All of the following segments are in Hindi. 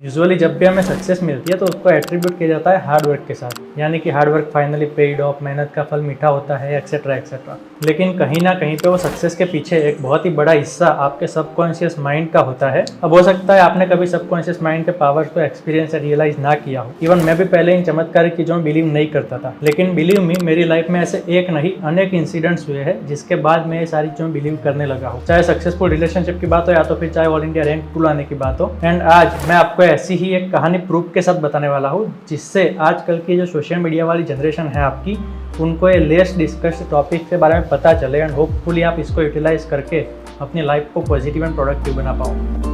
यूजुअली जब भी हमें सक्सेस मिलती है तो उसको एट्रीब्यूट किया जाता है हार्ड वर्क के साथ, यानी कि hard work finally paid of, मेहनत का फल मीठा होता है, एक्सेट्रा एक्सेट्रा। लेकिन कहीं ना कहीं पे वो सक्सेस के पीछे एक बहुत ही बड़ा हिस्सा आपके सबकॉन्शियस माइंड का होता है। अब हो सकता है आपने कभी सबकॉन्शियस माइंड के पावर्स को एक्सपीरियंस या रियलाइज ना किया हो। इवन मैं भी पहले इन चमत्कारिक चीज़ों में बिलीव नहीं करता था, लेकिन बिलीव मी, मेरी लाइफ में ऐसे एक नहीं अनेक इंसिडेंट्स हुए हैं जिसके बाद मैं ये सारी चीज़ों में बिलीव करने लगा हूँ। चाहे सक्सेसफुल रिलेशनशिप की बात हो या तो फिर चाहे ऑल इंडिया रैंक 2 लाने की बात हो। एंड आज मैं आपको ऐसी ही एक कहानी प्रूफ के साथ बताने वाला हूँ जिससे आजकल की जो सोशल मीडिया वाली जनरेशन है आपकी, उनको ये लेस डिस्कस्ड टॉपिक के बारे में पता चले एंड होपफुली आप इसको यूटिलाइज करके अपनी लाइफ को पॉजिटिव एंड प्रोडक्टिव बना पाओ।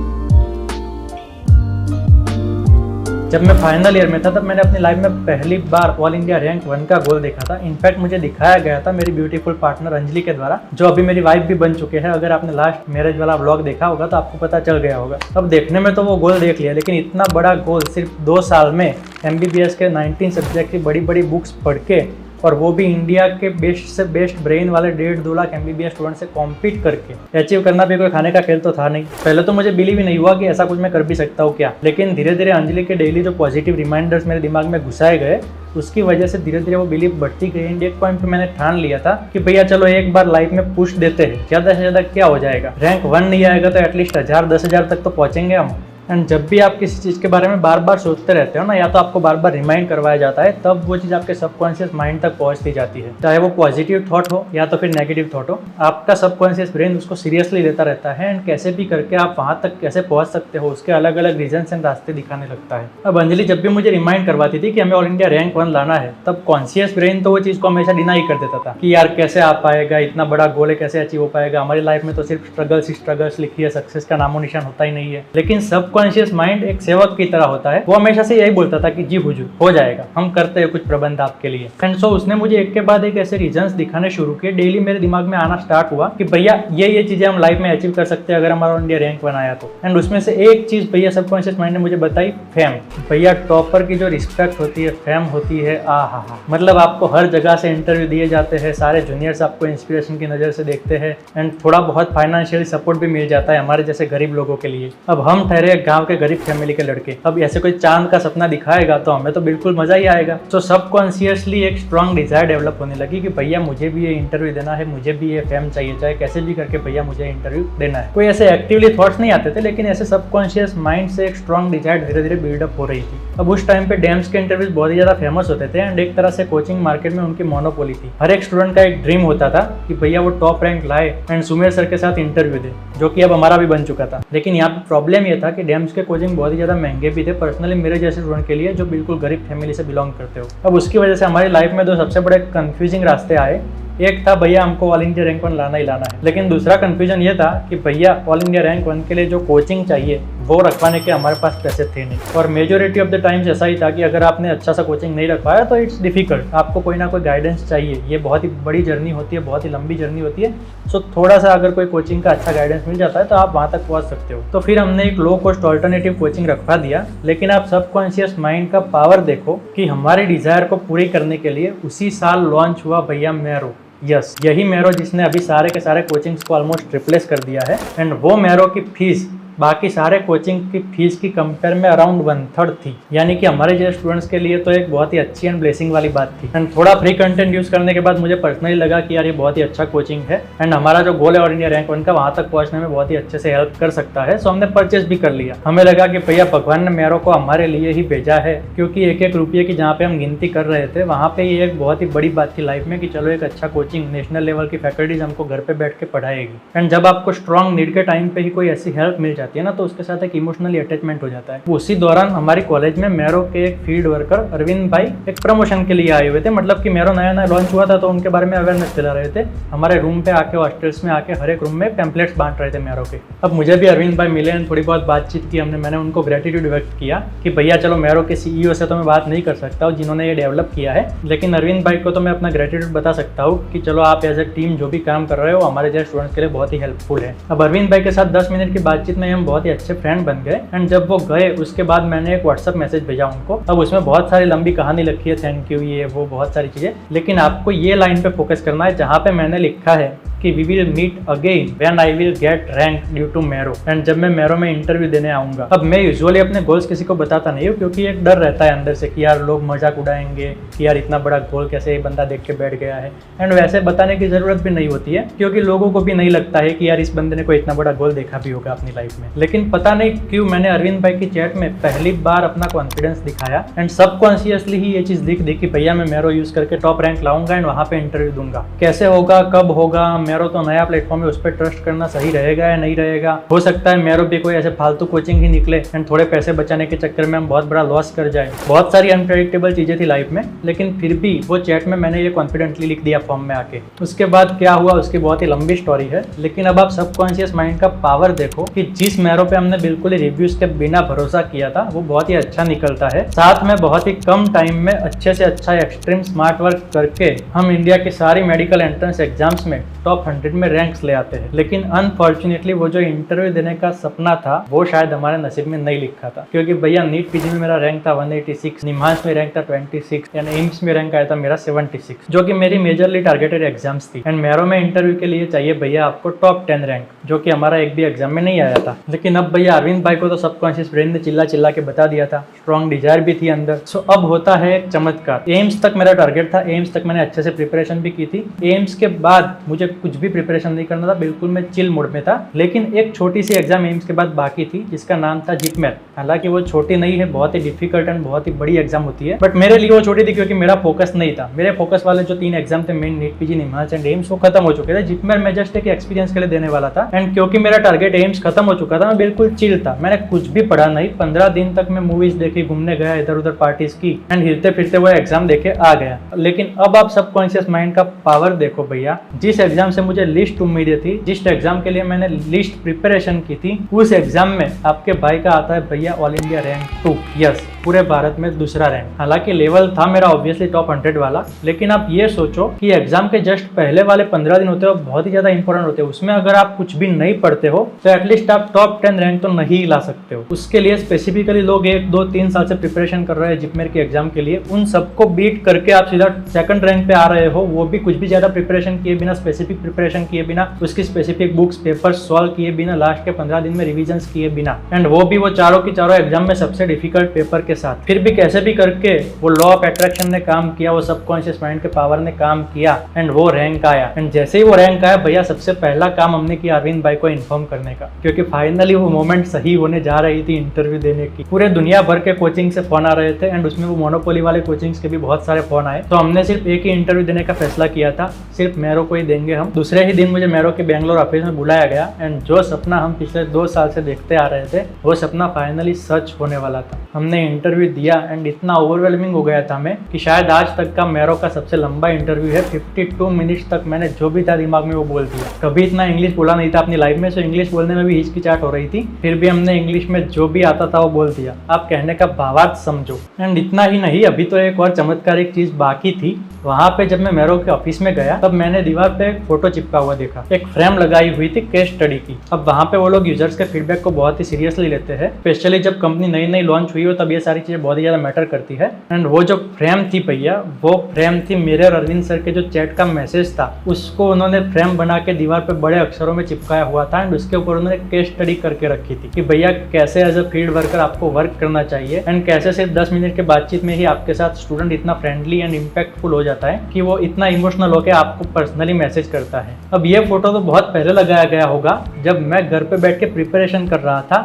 जब मैं फाइनल ईयर में था तब मैंने अपनी लाइफ में पहली बार ऑल इंडिया रैंक 1 का गोल देखा था। इनफैक्ट मुझे दिखाया गया था मेरी ब्यूटीफुल पार्टनर अंजलि के द्वारा, जो अभी मेरी वाइफ भी बन चुके हैं। अगर आपने लास्ट मैरिज वाला व्लॉग देखा होगा तो आपको पता चल गया होगा। अब देखने में तो वो गोल देख लिया, लेकिन इतना बड़ा गोल सिर्फ 2 साल में MBBS के 19 सब्जेक्ट की बड़ी बड़ी बुक्स पढ़ के, और वो भी इंडिया के बेस्ट से बेस्ट ब्रेन वाले 1.5-2 लाख MBBS स्टूडेंट से कॉम्पीट करके अचीव करना भी कोई खाने का खेल तो था नहीं। पहले तो मुझे बिलीव ही नहीं हुआ कि ऐसा कुछ मैं कर भी सकता हूँ क्या, लेकिन धीरे धीरे अंजलि के डेली जो पॉजिटिव रिमाइंडर्स मेरे दिमाग में घुसाए गए, उसकी वजह से धीरे धीरे वो बिलीव बढ़ती गई। एंड एक पॉइंट पे मैंने ठान लिया था कि भैया चलो एक बार लाइफ में पुश देते हैं, ज़्यादा से ज़्यादा क्या हो जाएगा, रैंक 1 नहीं आएगा तो एटलीस्ट 1000-10,000 तक तो पहुँचेंगे हम। एंड जब भी आप किसी चीज़ के बारे में बार बार सोचते रहते हो ना, या तो आपको बार बार रिमाइंड करवाया जाता है, तब वो चीज़ आपके सबकॉन्शियस माइंड तक पहुंचती जाती है। चाहे वो पॉजिटिव थॉट हो या तो फिर नेगेटिव थॉट हो, आपका सबकॉन्शियस ब्रेन उसको सीरियसली लेता रहता है एंड कैसे भी करके आप वहाँ तक कैसे पहुँच सकते हो उसके अलग अलग रीजन एंड रास्ते दिखाने लगता है। अब अंजलि जब भी मुझे रिमाइंड करवाती थी कि हमें ऑल इंडिया रैंक 1 लाना है, तब कॉन्शियस ब्रेन तो वो चीज़ को हमेशा डिनाई कर देता था कि यार कैसे आ पाएगा, इतना बड़ा गोल है कैसे अचीव हो पाएगा, हमारी लाइफ में तो सिर्फ स्ट्रगल्स ही स्ट्रगल्स लिखी है, सक्सेस का नामो निशान होता ही नहीं है। लेकिन सबकॉन्शियस माइंड एक सेवक की तरह होता है, वो हमेशा से यही बोलता था कि जी हुजूर हो जाएगा, हम करते हैं कुछ प्रबंध आपके लिए। एंड सो उसने मुझे एक के बाद एक ऐसे रीजंस दिखाने शुरू किए, डेली मेरे दिमाग में आना स्टार्ट हुआ कि भैया ये चीजें हम लाइफ में अचीव कर सकते हैं अगर हमारा इंडिया रैंक बनाया तो। एंड उसमें से एक चीज भैया सबकॉन्शियस माइंड ने मुझे बताई, फेम। भैया टॉपर की जो रिस्पेक्ट होती है, फेम होती है, हा, मतलब आपको हर जगह से इंटरव्यू दिए जाते हैं, सारे जूनियर्स आपको इंस्पिरेशन की नजर से देखते हैं एंड थोड़ा बहुत फाइनेंशियल सपोर्ट भी मिल जाता है हमारे जैसे गरीब लोगों के लिए। अब हम ठहरे गाँव के गरीब फैमिली के लड़के, अब ऐसे कोई चांद का सपना दिखाएगा तो हमें तो बिल्कुल मजा ही आएगा। तो सबकॉन्शियसली एक स्ट्रॉन्ग डिजायर डेवलप होने लगी कि भैया मुझे भी ये इंटरव्यू देना है, मुझे भी ये फेम चाहिए, चाहे कैसे भी करके भैया मुझे इंटरव्यू देना है। कोई ऐसे एक्टिवली थॉट्स नहीं आते थे, लेकिन ऐसे सबकॉन्शियस माइंड से एक स्ट्रॉन्ग डिजायर धीरे धीरे बिल्डअप हो रही थी। अब उस टाइम पे डेम्स के इंटरव्यूज बहुत ही ज्यादा फेमस होते थे एंड एक तरह से कोचिंग मार्केट में उनकी मोनोपोली थी। हर एक स्टूडेंट का एक ड्रीम होता था कि भैया वो टॉप रैंक लाए एंड सुमेर सर के साथ इंटरव्यू दे, जो कि अब हमारा भी बन चुका था। लेकिन यहाँ पे प्रॉब्लम ये था कि डेम्स के कोचिंग बहुत ही ज्यादा महंगे भी थे, पर्सनली मेरे जैसे स्टूडेंट के लिए जो बिल्कुल गरीब फैमिली से बिलोंग करते हो। अब उसकी वजह से हमारी लाइफ में 2 सबसे बड़े कंफ्यूजिंग रास्ते आए। एक था भैया हमको ऑल इंडिया रैंक 1 लाना ही लाना है, लेकिन दूसरा कंफ्यूजन ये था कि भैया ऑल इंडिया रैंक 1 के लिए जो कोचिंग चाहिए वो रखवाने के हमारे पास पैसे थे नहीं। और मेजोरिटी ऑफ द टाइम्स ऐसा ही था कि अगर आपने अच्छा सा कोचिंग नहीं रखवाया तो इट्स डिफिकल्ट, आपको कोई ना कोई गाइडेंस चाहिए। ये बहुत ही बड़ी जर्नी होती है, बहुत ही लंबी जर्नी होती है। सो थोड़ा सा अगर कोई कोचिंग का अच्छा गाइडेंस मिल जाता है तो आप वहाँ तक पहुँच सकते हो। तो फिर हमने एक लो कॉस्ट ऑल्टरनेटिव कोचिंग रखवा दिया। लेकिन आप सबकॉन्शियस माइंड का पावर देखो कि हमारी डिजायर को पूरी करने के लिए उसी साल लॉन्च हुआ भैया मैरो। यस, यही मैरो जिसने अभी सारे के सारे कोचिंग्स को ऑलमोस्ट रिप्लेस कर दिया है। एंड वो मैरो की फीस बाकी सारे कोचिंग की फीस की कंपेयर में अराउंड 1/3 थी, यानी कि हमारे जैसे स्टूडेंट्स के लिए तो एक बहुत ही अच्छी एंड ब्लेसिंग वाली बात थी। एंड थोड़ा फ्री कंटेंट यूज करने के बाद मुझे पर्सनली लगा कि यार ये बहुत ही अच्छा कोचिंग है एंड हमारा जो गोल है ऑल इंडिया रैंक 1 का, वहाँ तक पहुँचने में बहुत ही अच्छे से हेल्प कर सकता है। सो हमने परचेज भी कर लिया। हमें लगा कि भैया भगवान ने मैरो को हमारे लिए ही भेजा है, क्योंकि एक एक रुपये की जहाँ पे हम गिनती कर रहे थे वहाँ पे ये एक बहुत ही बड़ी बात थी लाइफ में कि चलो एक अच्छा कोचिंग, नेशनल लेवल की फैकल्टीज हमको घर पे बैठ के पढ़ाएगी। एंड जब आपको स्ट्रॉन्ग नीड के टाइम पे ही कोई ऐसी हेल्प मिल जाती है ना, तो उसके साथ इमोशनली अटैचमेंट हो जाता है। उसी दौरान हमारी कॉलेज में मैरो के एक फील्ड वर्कर अरविंद भाई एक प्रमोशन के लिए आए हुए थे। मतलब कि मैरो नया नया लॉन्च हुआ था तो उनके बारे में अवेयरनेस दिला रहे थे। हमारे रूम पे आके, हॉस्टल्स में आके हर एक रूम में पैम्पलेट्स बांट रहे थे मैरो के। अब मुझे भी अरविंद भाई मिले, थोड़ी बहुत बातचीत की हमने। मैंने उनको ग्रेटिट्यूड व्यक्त किया कि भैया चलो मैरो के CEO से तो मैं बात नहीं कर सकता हूँ जिन्होंने ये डेवलप किया है, लेकिन अरविंद भाई को तो मैं अपना ग्रेटिट्यूड बता सकता हूँ कि चलो आप एज ए टीम जो भी काम कर रहे हो हमारे जैसे स्टूडेंट्स के लिए बहुत ही हेल्पफुल है। अब अरविंद भाई के साथ 10 मिनट की बातचीत में ये हम बहुत ही अच्छे फ्रेंड बन गए। एंड जब वो गए उसके बाद मैंने एक व्हाट्सअप मैसेज भेजा उनको। अब उसमें बहुत सारी लंबी कहानी लिखी है, थैंक यू, ये वो बहुत सारी चीजें, लेकिन आपको ये लाइन पे फोकस करना है जहाँ पे मैंने लिखा है कि we will meet again when I will get rank due to Marrow, and जब मैं मैरो में इंटरव्यू देने आऊंगा। अब मैं यूजुअली अपने गोल्स किसी को बताता नहीं हूँ, क्योंकि एक डर रहता है अंदर से कि यार लोग मजाक उड़ाएंगे कि यार इतना बड़ा गोल कैसे ये बंदा देख के बैठ गया है। एंड वैसे बताने की जरूरत भी नहीं होती है, क्योंकि लोगों को भी नहीं लगता है कि यार इस बंदे ने कोई इतना बड़ा गोल देखा भी होगा अपनी लाइफ में। लेकिन पता नहीं क्यों मैंने अरविंद भाई की चैट में पहली बार अपना कॉन्फिडेंस दिखाया एंड सबकॉन्शियसली ही ये चीज दिख कि भैया मैं मैरो यूज करके टॉप रैंक लाऊंगा एंड वहां पे इंटरव्यू दूंगा। कैसे होगा, कब होगा, मैरो तो नया प्लेटफॉर्म है, उस पर ट्रस्ट करना सही रहेगा या नहीं रहेगा। हो सकता है मैरो भी कोई ऐसे फालतू कोचिंग ही निकले एंड थोड़े पैसे बचाने के चक्कर में हम बहुत बड़ा लॉस कर जाए। बहुत सारी अनप्रेडिक्टेबल चीजें थी लाइफ में, लेकिन फिर भी वो चैट में मैंने ये कॉन्फिडेंटली लिख दिया फॉर्म में आके। उसके बाद क्या हुआ उसकी बहुत ही लंबी स्टोरी है, लेकिन अब आप सबकॉन्शियस माइंड का पावर देखो कि जिस मैरो पे हमने बिल्कुल ही रिव्यूज के बिना भरोसा किया था वो बहुत ही अच्छा निकलता है। साथ में बहुत ही कम टाइम में अच्छे से अच्छा एक्सट्रीम स्मार्ट वर्क करके हम इंडिया की सारी मेडिकल एंट्रेंस एग्जाम्स में टॉप 100 में रैंक्स ले आते हैं। लेकिन अनफॉर्चुनेटली वो जो इंटरव्यू देने का सपना था वो शायद हमारे नसीब में नहीं लिखा था, क्योंकि भैया नीट पीजी में मेरा रैंक था 186, निम्हांस में रैंक था 26 एंड एम्स में रैंक आया था मेरा 76, जो कि मेरी मेजरली टारगेटेड एग्जाम्स थी। एंड मैरो में इंटरव्यू के लिए चाहिए भैया आपको टॉप 10 रैंक, जो कि हमारा एक भी एग्जाम में नहीं आया था। लेकिन अब भैया अरविंद भाई को तो सबकॉन्शियस ब्रेन ने चिल्ला चिल्ला के बता दिया था, स्ट्रॉन्ग डिजायर भी थी अंदर। सो अब होता है एक चमत्कार। एम्स तक मेरा टारगेट था, एम्स तक मैंने अच्छे से प्रिपरेशन भी की थी। एम्स के बाद मुझे कुछ भी प्रिपरेशन नहीं करना था, बिल्कुल मैं चिल मोड में था। लेकिन एक छोटी सी एग्जाम एम्स के बाद बाकी थी जिसका नाम था जिपमेट। हालांकि वो छोटी नहीं है, बहुत ही डिफिकल्ट एंड बहुत ही बड़ी एग्जाम होती है, बट मेरे लिए वो छोटी थी क्योंकि मेरा फोकस नहीं था। मेरे फोकस वाले जो 3 एग्जाम थे, main, NEET PG, NIMHANS and AIIMS, वो खत्म हो चुके थे। जिपमेट मैं जस्ट एक एक्सपीरियंस के लिए देने वाला था। एंड क्योंकि मेरा टारगेट एम्स खत्म हो चुका था, मैं बिल्कुल चिल था, मैंने कुछ भी पढ़ा नहीं। 15 दिन तक मैं मूवीज देखी, घूमने गया, इधर उधर पार्टीज की एंड हिलते फिरते वो एग्जाम देके आ गया। लेकिन अब आप सबकॉन्शियस माइंड का पावर देखो भैया। जिस एग्जाम से मुझे लिस्ट उम्मीदें थी, जिस एग्जाम के लिए मैंने लिस्ट प्रिपरेशन की थी, उस एग्जाम में आपके भाई का आता है भैया ऑल इंडिया रैंक 2। यस, पूरे भारत में दूसरा रैंक। हालांकि लेवल था मेरा ऑब्वियसली टॉप 100 वाला, लेकिन आप ये सोचो कि एग्जाम के जस्ट पहले वाले 15 दिन होते हैं वो बहुत ही ज्यादा इंपॉर्टेंट होते हैं। उसमें अगर आप कुछ भी नहीं पढ़ते हो तो एटलीस्ट आप टॉप 10 रैंक तो नहीं ला सकते हो। उसके लिए स्पेसिफिकली लोग 1, 2, 3 साल से प्रिपरेशन कर रहे हैं जिपमेट के एग्जाम के लिए, उन सबको बीट करके आप सीधा सेकंड रैंक पे आ रहे हो, वो भी कुछ भी ज्यादा प्रिपरेशन किए बिना, स्पेसिफिक प्रिपरेशन किए बिना, उसकी स्पेसिफिक बुक्स पेपर सॉल्व किए बिना, लास्ट के 15 दिन में रिविजन्स किए बिना, एंड वो भी वो चारों की चारों एग्जाम में सबसे डिफिकल्ट पेपर के साथ। फिर भी कैसे भी करके वो लॉ ऑफ अट्रैक्शन ने काम किया, वो सबकॉन्शियस माइंड के पावर ने काम किया एंड वो रैंक आया। एंड जैसे ही वो रैंक आया भैया, सबसे पहला काम हमने किया अरविंद भाई को इन्फॉर्म करने का, क्योंकि फाइनली वो मोमेंट सही होने जा रही थी इंटरव्यू देने की। पूरे दुनिया भर के कोचिंग से फोन आ रहे थे एंड उसमें वो मोनोपोली वाले कोचिंग्स के भी बहुत सारे फोन आए। तो हमने सिर्फ एक ही इंटरव्यू देने का फैसला किया था, सिर्फ मैरो को ही देंगे हम। दूसरे ही दिन मुझे मैरो के बेंगलोर ऑफिस में बुलाया गया एंड जो सपना हम पिछले 2 साल से देखते आ रहे थे वो सपना फाइनली सच होने वाला था। हमने इंटरव्यू दिया एंड इतना ओवरवेलमिंग हो गया था हमें कि शायद आज तक का मैरो का सबसे लंबा इंटरव्यू है। 52 मिनट्स तक मैंने जो भी था दिमाग में वो बोल दिया। कभी इतना इंग्लिश बोला नहीं था अपनी लाइफ में, सो इंग्लिश बोलने में भी हिचकिचाहट हो रही थी, फिर भी हमने इंग्लिश में जो भी आता था वो बोल दिया। आप कहने का भावार्थ समझो। एंड इतना ही नहीं, अभी तो एक और चमत्कारिक चीज बाकी थी। वहां पे जब मैं मैरो के ऑफिस में गया तब मैंने दीवार पे एक फोटो चिपका हुआ देखा, एक फ्रेम लगाई हुई थी केस स्टडी की। अब वहां पे वो लोग यूजर्स के फीडबैक को बहुत ही सीरियसली लेते हैं, स्पेशली जब कंपनी नई नई लॉन्च हुई हो तब ये सारी चीजें बहुत ही ज्यादा मैटर करती है। एंड वो जो फ्रेम थी भैया, वो फ्रेम थी मेरे और अरविंद सर के जो चैट का मैसेज था, उसको उन्होंने फ्रेम बना के दीवार पे बड़े अक्षरों में चिपकाया हुआ था एंड उसके ऊपर उन्होंने केस स्टडी करके रखी थी कि भैया कैसे एज अ फील्ड वर्कर आपको वर्क करना चाहिए एंड कैसे सिर्फ 10 मिनट के बातचीत में ही आपके साथ स्टूडेंट इतना फ्रेंडली एंड इम्पैक्टफुल हो जाता है कि वो इतना इमोशनल होकर आपको पर्सनली मैसेज करता है। अब ये फोटो तो बहुत पहले लगाया गया होगा, जब मैं घर पे बैठ के प्रिपरेशन कर रहा था,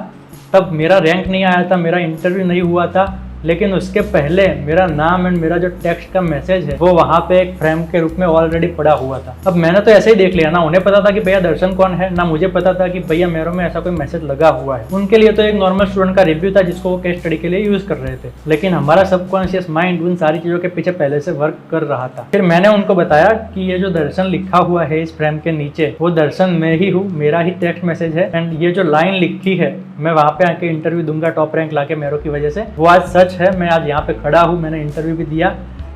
तब मेरा रैंक नहीं आया था, मेरा इंटरव्यू नहीं हुआ था, लेकिन उसके पहले मेरा नाम एंड मेरा जो टेक्स्ट का मैसेज है वो वहाँ पे एक फ्रेम के रूप में ऑलरेडी पड़ा हुआ था। अब मैंने तो ऐसे ही देख लिया ना, उन्हें पता था कि भैया दर्शन कौन है, ना मुझे पता था कि भैया मैरो में ऐसा कोई मैसेज लगा हुआ है। उनके लिए तो एक नॉर्मल स्टूडेंट का रिव्यू था जिसको वो केस स्टडी के लिए यूज कर रहे थे, लेकिन हमारा सबकॉन्शियस माइंड उन सारी चीजों के पीछे पहले से वर्क कर रहा था। फिर मैंने उनको बताया कि ये जो दर्शन लिखा हुआ है इस फ्रेम के नीचे, वो दर्शन मैं ही हूँ, मेरा ही टेक्स्ट मैसेज है एंड ये जो लाइन लिखी है मैं वहाँ पे आके इंटरव्यू दूंगा टॉप रैंक लाके मैरो की वजह से, वो आज सच है। मैं आज यहाँ पे खड़ा हूँ, मैंने इंटरव्यू भी दिया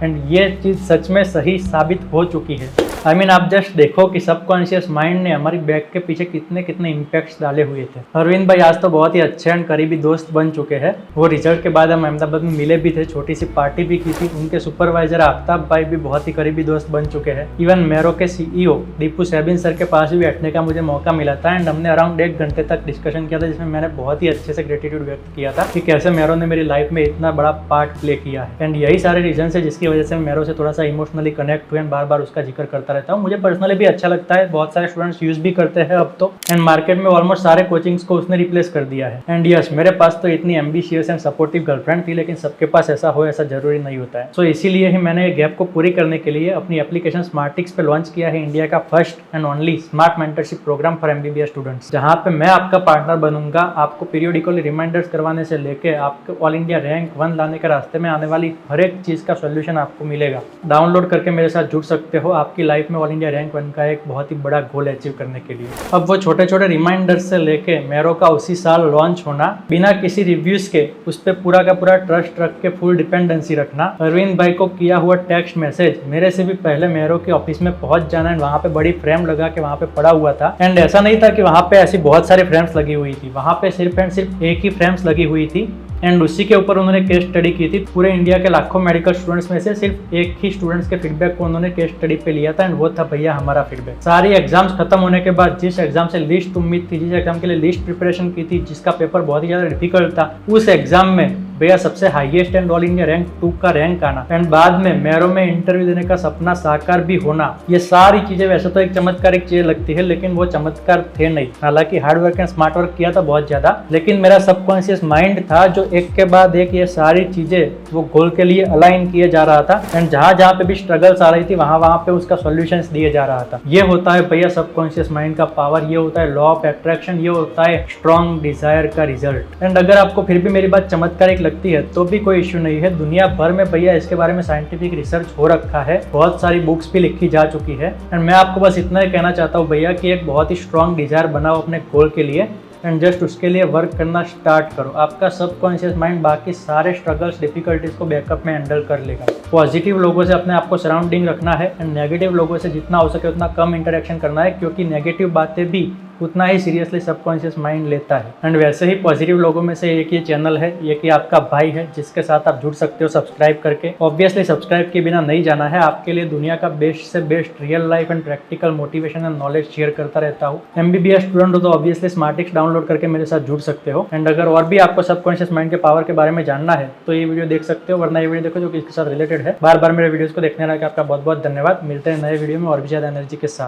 एंड ये चीज़ सच में सही साबित हो चुकी है। आई मीन आप जस्ट देखो कि सबकॉन्शियस माइंड ने हमारी बैक के पीछे कितने कितने इम्पैक्ट्स डाले हुए थे। अरविंद भाई आज तो बहुत ही अच्छे एंड करीबी दोस्त बन चुके हैं। वो रिजल्ट के बाद हम अहमदाबाद में मिले भी थे, छोटी सी पार्टी भी की थी। उनके सुपरवाइजर आफ्ताब भाई भी बहुत ही करीबी दोस्त बन चुके हैं। इवन मेरो के CEO दीपू सेबिन सर के पास भी बैठने का मुझे मौका मिला था एंड हमने अराउंड 1 घंटे तक डिस्कशन किया था, जिसमें मैंने बहुत ही अच्छे से ग्रेटिट्यूड व्यक्त किया था कि कैसे मेरो ने मेरी लाइफ में इतना बड़ा पार्ट प्ले किया है। एंड यही सारे रीजन है जिसकी वजह से मैं मेरो से थोड़ा सा इमोशनली कनेक्ट हुए एंड बार बार उसका जिक्र करता रहता हूँ। मुझे पर्सनली भी अच्छा लगता है, बहुत सारे स्टूडेंट्स यूज भी करते हैं अब तो। एंड मार्केट में ऑलमोस्ट सारे कोचिंग्स को उसने रिप्लेस कर दिया है। एंड यस, मेरे पास तो इतनी एम्बिशियस एंड सपोर्टिव गर्लफ्रेंड थी, लेकिन सबके पास ऐसा हो ऐसा जरूरी नहीं होता है। सो इसीलिए ही मैंने गैप को पूरी करने के लिए अपनी एप्लीकेशन स्मार्टिक्स पे लॉन्च किया है इंडिया का first and only smart mentorship program for MBBS students, जहाँ पे मैं आपका पार्टनर बनूंगा। आपको पीरियडिकली रिमाइंडर्स करवाने से लेके आपको ऑल इंडिया रैंक 1 लाने के रास्ते में आने वाली हर एक चीज का सोल्यूशन आपको मिलेगा। डाउनलोड करके मेरे साथ जुड़ सकते हो आपकी लाइफ में ऑल इंडिया रैंक 1 का एक बहुत ही बड़ा गोल अचीव करने के लिए। अब वो छोटे छोटे रिमाइंडर्स से लेके मेरो का उसी साल लॉन्च होना, बिना किसी रिव्यूज के उस पर पूरा का पूरा ट्रस्ट रख के फुल डिपेंडेंसी रखना, अरविंद भाई को किया हुआ टेक्स्ट मैसेज मेरे से भी पहले मेरो के ऑफिस में पहुंच जाना एंड वहाँ पे बड़ी फ्रेम लगा के वहाँ पे पड़ा हुआ था। एंड ऐसा नहीं था कि वहाँ पे ऐसी बहुत सारी फ्रेम्स लगी हुई थी, वहाँ पे सिर्फ एंड सिर्फ एक ही फ्रेम्स लगी हुई थी एंड उसी के ऊपर उन्होंने केस स्टडी की थी। पूरे इंडिया के लाखों मेडिकल स्टूडेंट्स में से सिर्फ एक ही स्टूडेंट्स के फीडबैक को उन्होंने केस स्टडी पे लिया था एंड वो था भैया हमारा फीडबैक। सारी एग्जाम्स खत्म होने के बाद जिस एग्जाम से लिस्ट उम्मीद थी, जिस एग्जाम के लिए लिस्ट प्रिपरेशन की थी, जिसका पेपर बहुत ही ज्यादा डिफिकल्ट था, उस एग्जाम में भैया सबसे highest and all India rank 2 का रैंक आना एंड बाद में मेरो में इंटरव्यू देने का सपना साकार भी होना, ये सारी चीजें वैसे तो एक चमत्कारिक चीज लगती है, लेकिन वो चमत्कार थे नहीं। हालांकि hard work and smart work किया था बहुत ज्यादा, लेकिन मेरा सबकॉन्शियस माइंड था जो एक के बाद एक ये सारी चीजें वो गोल के लिए अलाइन किए जा रहा था एंड जहां जहां पे भी स्ट्रगल्स आ रही थी वहां पे उसका सॉल्यूशंस दिए जा रहा था। ये होता है भैया सबकॉन्शियस माइंड का पावर, ये होता है लॉ ऑफ अट्रैक्शन, ये होता है स्ट्रॉन्ग डिजायर का रिजल्ट। एंड अगर आपको फिर भी मेरी बात चमत्कारिक लगती है तो भी कोई इश्यू नहीं है। दुनिया भर में भैया इसके बारे में साइंटिफिक रिसर्च हो रखा है, बहुत सारी बुक्स भी लिखी जा चुकी है एंड मैं आपको बस इतना ही कहना चाहता हूँ भैया कि एक बहुत ही स्ट्रॉन्ग डिजायर बनाओ अपने गोल के लिए एंड जस्ट उसके लिए वर्क करना स्टार्ट करो। आपका सबकॉन्शियस माइंड बाकी सारे स्ट्रगल्स डिफिकल्टीज को बैकअप में हैंडल कर लेगा। पॉजिटिव लोगों से अपने आप को सराउंडिंग रखना है एंड नेगेटिव लोगों से जितना हो सके उतना कम इंटरेक्शन करना है, क्योंकि नेगेटिव बातें भी उतना ही सीरियसली सबकॉन्शियस माइंड लेता है। एंड वैसे ही पॉजिटिव लोगों में से एक ये चैनल है, ये कि आपका भाई है, जिसके साथ आप जुड़ सकते हो सब्सक्राइब करके। ऑब्वियसली सब्सक्राइब के बिना नहीं जाना है, आपके लिए दुनिया का बेस्ट से best real life and practical motivation and knowledge share करता रहता हूँ। MBBS स्टूडेंट हो तो ऑब्वियसली स्मार्टिक्स डाउनलोड करके मेरे साथ जुड़ सकते हो। एंड अगर और भी आपको सबकॉन्शियस माइंड के पावर के बारे में जानना है तो ये वीडियो देख सकते हो, वरना ये वीडियो देखो जो कि इसके साथ रिलेटेड है। बार बार मेरे वीडियोस को देखने का आपका बहुत बहुत धन्यवाद। मिलते हैं नए वीडियो में और भी ज्यादा एनर्जी के साथ।